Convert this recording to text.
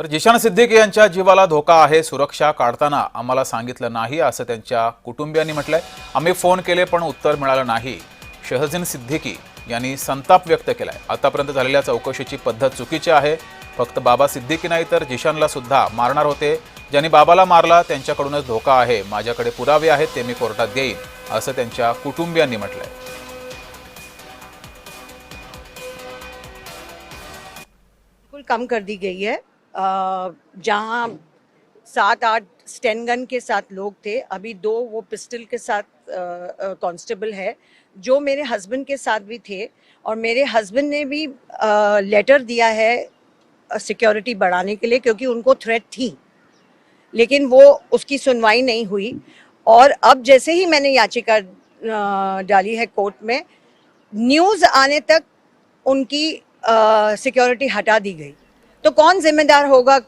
तर जिशान सिद्दीकी यांच्या जीवाला धोका आहे, सुरक्षा काढताना आम्हाला सांगितलं नाही असं त्यांच्या कुटुंबियांनी म्हटलंय. आम्ही फोन केले पण उत्तर मिळालं नाही. शहजीन सिद्दीकी यांनी संताप व्यक्त केलाय. आतापर्यंत झालेल्या चौकशीची पद्धत चुकीची आहे. फक्त बाबा सिद्दीकी नाही तर जिशानला सुद्धा मारणार होते. ज्यांनी बाबाला मारला त्यांच्याकडूनच धोका आहे. माझ्याकडे पुरावे आहेत, ते मी कोर्टात देईन असं त्यांच्या कुटुंबियांनी म्हटलंय. बिल्कुल कम कर दी गई है। जहां 7-8 स्टेन गन के साथ लोग थे, अभी 2 वो पिस्टल के साथ कांस्टेबल है जो मेरे हस्बैंड के साथ भी थे। और मेरे हस्बैंड ने भी लेटर दिया है सिक्योरिटी बढ़ाने के लिए, क्योंकि उनको थ्रेट थी, लेकिन वो उसकी सुनवाई नहीं हुई। और अब जैसे ही मैंने याचिका डाली है कोर्ट में, न्यूज़ आने तक उनकी सिक्योरिटी हटा दी गई। तो कौन जिम्मेदार होगा